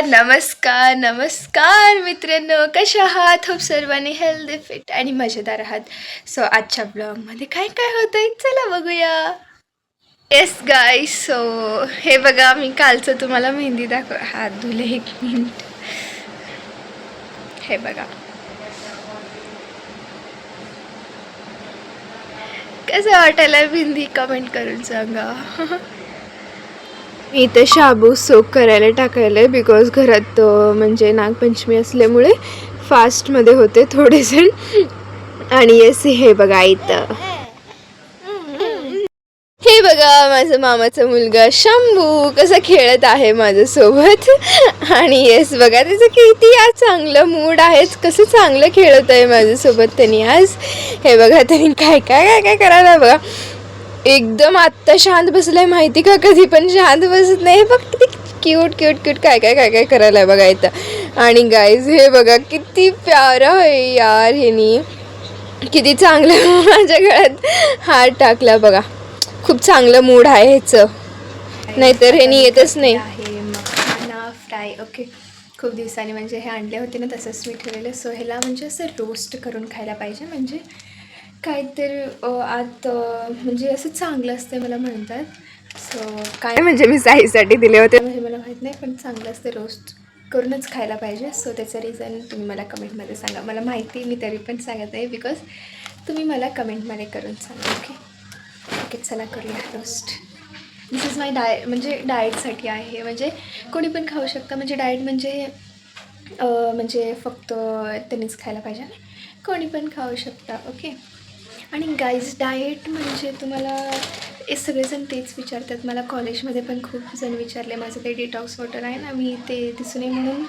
नमस्कार नमस्कार मित्रांनो, कशा आहात? खूप सर्वांनी हेल्दी फिट आणि मजेदार आहात. सो आजच्या ब्लॉगमध्ये काय काय होतंय चला बघूया. येस गाईस, सो हे बघा, मी कालचं तुम्हाला मेहंदी हात धुले 1 मिनिट. हे बघा कसं वाटायला मेहंदी, कमेंट करून सांगा. मी इथे शाबू सोक करायला टाकायला आहे बिकॉज घरात म्हणजे नागपंचमी असल्यामुळे फास्टमध्ये होते थोडेजण. आणि येस, हे बघा इथं, हे बघा माझं मामाचा मुलगा शंभू कसा खेळत आहे माझ्यासोबत. आणि येस बघा त्याचं किती आज चांगलं मूड आहे, कसं चांगलं खेळत आहे माझ्यासोबत त्यांनी आज. हे बघा त्यांनी काय काय काय काय करायला बघा. एकदम आत्ता शांत बसलाय, माहिती का, कधी पण शांत बसत नाही. फक्त क्यूट क्यूट क्यूट काय काय काय काय करायला बघा इथं. आणि गाईज हे बघा किती प्यारा आहे यार, ह्यानी किती चांगलं माझ्या गळ्यात हात टाकला बघा. खूप चांगलं मूड आहे ह्याचं, नाहीतर ह्यानी येतच नाही. आहे मखाना फ्राय. ओके, खूप दिवसांनी म्हणजे हे आणले होते ना, तसंच मी ठेवलेलं. सो ह्याला म्हणजे असं रोस्ट करून खायला पाहिजे, म्हणजे काहीतरी आत म्हणजे असं चांगलं असतं मला म्हणतात. सो काय म्हणजे मी साईसाठी दिले होते म्हणजे मला माहीत नाही, पण चांगलं असतं, रोस्ट करूनच खायला पाहिजे. सो त्याचं रिझन तुम्ही मला कमेंटमध्ये सांगा. मला माहिती, मी तरी पण सांगत आहे बिकॉज तुम्ही मला कमेंटमध्ये करून सांगा. ओके ओके, चला करूया रोस्ट. दिस इज माय म्हणजे डाएटसाठी आहे, म्हणजे कोणी पण खाऊ शकतं. म्हणजे डाएट म्हणजे फक्त त्यांनीच खायला पाहिजे, कोणी पण खाऊ शकता. ओके. आणि गाईज डाएट म्हणजे तुम्हाला हे सगळेजण तेच विचारतात. मला कॉलेजमध्ये पण खूप जण विचारले. माझं ते डिटॉक्स वॉटर आहे ना, मी ते दिसू नये म्हणून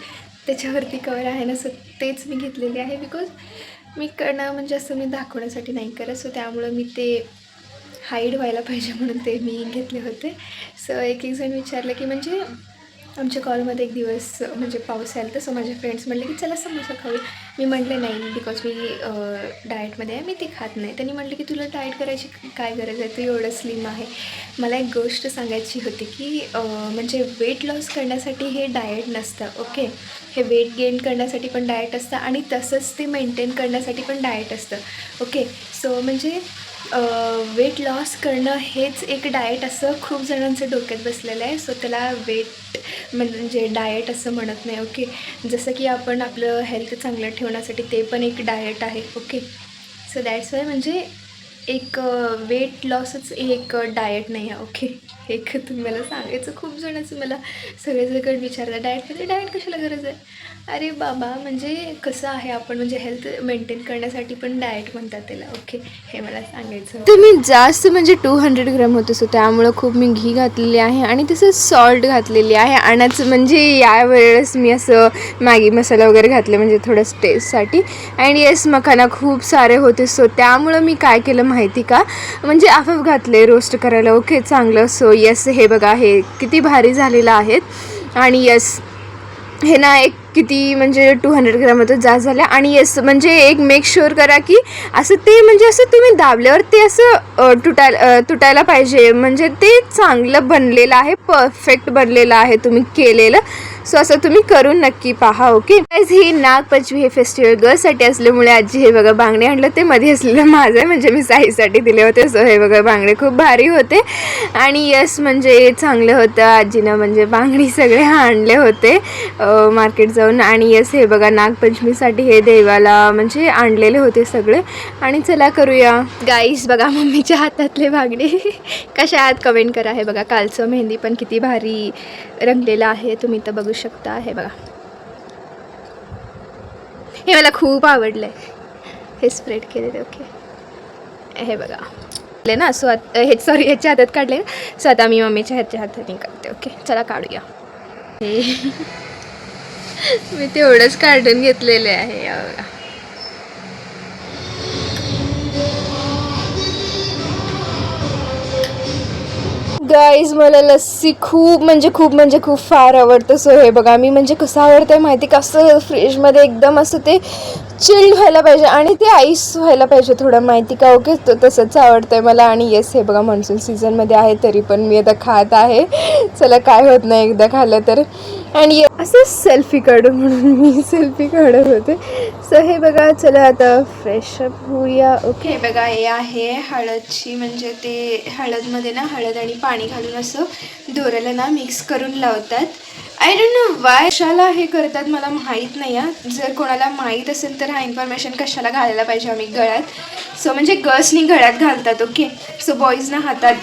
त्याच्यावरती कवर आहे ना, सो तेच मी घेतलेले आहे. बिकॉज मी करणं म्हणजे असं मी दाखवण्यासाठी नाही करत. सो त्यामुळं मी ते हाईड व्हायला पाहिजे म्हणून ते मी घेतले होते. सो एक जण विचारलं की म्हणजे आमच्या कॉलमध्ये एक दिवस म्हणजे पाऊस आला, तर सो माझे फ्रेंड्स म्हणले की चला समोसा खाऊ. मी म्हटले नाही बिकॉज मी डाएटमध्ये आहे, मी ते खात नाही. त्यांनी म्हटलं की तुला डाएट करायची काय गरज आहे, तू एवढं स्लिम आहे. मला एक गोष्ट सांगायची होती की म्हणजे वेट लॉस करण्यासाठी हे डाएट नसतं. ओके, हे वेट गेन करण्यासाठी पण डाएट असतं आणि तसंच ते मेंटेन करण्यासाठी पण डाएट असतं. ओके, सो म्हणजे वेट लॉस करणं हेच एक डाएट असं खूप जणांचं डोक्यात बसलेलं आहे. सो त्याला वेट म्हणजे डाएट असं म्हणत नाही. ओके, जसं की आपण आपलं हेल्थ चांगलं ठेवण्यासाठी ते पण एक डाएट आहे. ओके, सो दॅट्स वाय म्हणजे एक वेट लॉसच एक डाएट नाही आहे. ओके, एक तुम्ही मला सांगायचं. खूप जणांचं मला सगळेजण विचारतात डाएटमध्ये डाएट कशाला गरज आहे. अरे बाबा, म्हणजे कसं आहे, आपण म्हणजे हेल्थ मेंटेन करण्यासाठी पण डाएट म्हणतात त्याला. ओके, हे मला सांगायचं. तर मी जास्त म्हणजे 200 ग्रॅम होतं, सो त्यामुळं खूप मी घी घातलेली आहे आणि तसंच सॉल्ट घातलेली आहे. आणि म्हणजे यावेळेस मी असं मॅगी मसाला वगैरे घातले म्हणजे थोडं टेस्टसाठी. अँड येस, मखाना खूप सारे होते. सो त्यामुळं मी काय केलं माहिती का, म्हणजे आफफ घातले रोस्ट करायला. ओके, चांगलं. सो येस, हे बघा, हे किती भारी झालेलं आहेत. आणि येस, हे ना एक किती म्हणजे 200 ग्रॅममध्ये जास्त झालं. आणि येस, म्हणजे एक मेक शुअर करा की असं ते म्हणजे असं तुम्ही दाबल्यावर ते असं तुटायला पाहिजे, म्हणजे ते चांगलं बनलेलं आहे, परफेक्ट बनलेलं आहे तुम्ही केलेलं. सो असं तुम्ही करून नक्की पहा. ओके गाईज, ही नागपंचमी हे फेस्टिवल गर्ल्ससाठी असल्यामुळे आजी हे बघा बांगडे आणलं, ते मध्ये असलेलं माझं आहे, म्हणजे मी साईसाठी दिले होते. सो हे बघा बांगडे खूप भारी होते. आणि यस, म्हणजे चांगलं होतं. आजीनं म्हणजे बांगडी सगळे आणले होते मार्केट जाऊन. आणि यस, हे बघा नागपंचमीसाठी हे देवाला म्हणजे आणलेले होते सगळे. आणि चला करूया. गाईस बघा मम्मीच्या हातातले बांगडे कशा आहात कमेंट करा. हे बघा कालचं मेहंदी पण किती भारी रंगलेलं आहे, तुम्ही तर बघू शकता. हे बघा, हे मला खूप आवडलं आहे, हे स्प्रेड केलेलं. ओके, हे बघा ना. सो हे सॉरी ह्याच्या हातात काढले. सो आता मी मम्मीच्या ह्याच्या हाताने काढते. ओके, चला काढूया. हे मी तेवढंच काढून घेतलेले आहे. या बघा, गाईज मला लस्सी खूप म्हणजे खूप फार आवडतं. सो हे बघा, मी म्हणजे कसं आवडतं माहिती का, असं फ्रीजमध्ये एकदम असं ते चिल्ड व्हायला पाहिजे आणि ते आईस व्हायला पाहिजे थोडं, माहिती का. ओके, तसंच आवडतं आहे मला. आणि येस, हे बघा मान्सून सीझनमध्ये आहे तरी पण मी आता खात आहे. चला, काय होत नाही एकदा खाल्लं तर. आणि असं सेल्फी काढू म्हणून मी सेल्फी काढत होते. सो हे बघा, चला आता फ्रेशअप होऊया. ओके, हे बघा, हे आहे हळदची, म्हणजे ते हळदमध्ये ना हळद आणि पाणी घालून असं दोऱ्याला ना मिक्स करून लावतात. आय डोंट नो वाय, कशाला हे करतात मला माहीत नाही आहे. जर कोणाला माहीत असेल तर हा इन्फॉर्मेशन कशाला घालायला पाहिजे आम्ही गळ्यात. सो म्हणजे गर्ल्सनी गळ्यात घालतात. ओके, सो बॉईजना हातात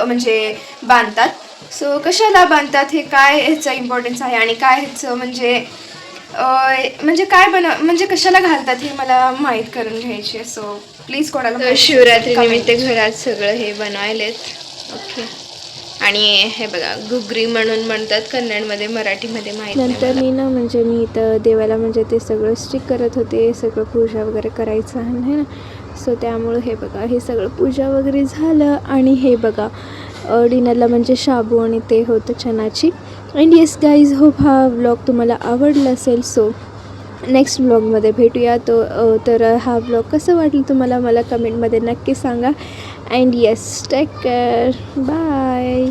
म्हणजे बांधतात. सो कशाला बांधतात, हे काय ह्याचं इम्पॉर्टन्स आहे आणि काय ह्याचं म्हणजे काय म्हणजे कशाला घालतात हे मला माहीत करून घ्यायचे. सो प्लीज कोणाला शिवरात्रीनिमित्त घरात सगळं हे बनवायलेत. ओके, आणि हे बघा घुगरी म्हणून म्हणतात कन्नडमध्ये, मराठीमध्ये माहीत नाही. नंतर मी ना म्हणजे मी इथं देवाला म्हणजे ते सगळं स्टिक करत होते, सगळं पूजा वगैरे करायचं आहे ना. सो त्यामुळं हे बघा, हे सगळं पूजा वगैरे झालं. आणि हे बघा डिनरला म्हणजे शाबू आणि ते होतं चणाची. अँड येस गाईज, होप हा व्लॉग तुम्हाला आवडला असेल. सो नेक्स्ट व्लॉगमध्ये भेटूया. तर हा व्लॉग कसं वाटलं तुम्हाला मला कमेंटमध्ये नक्की सांगा. And yes, take care, bye.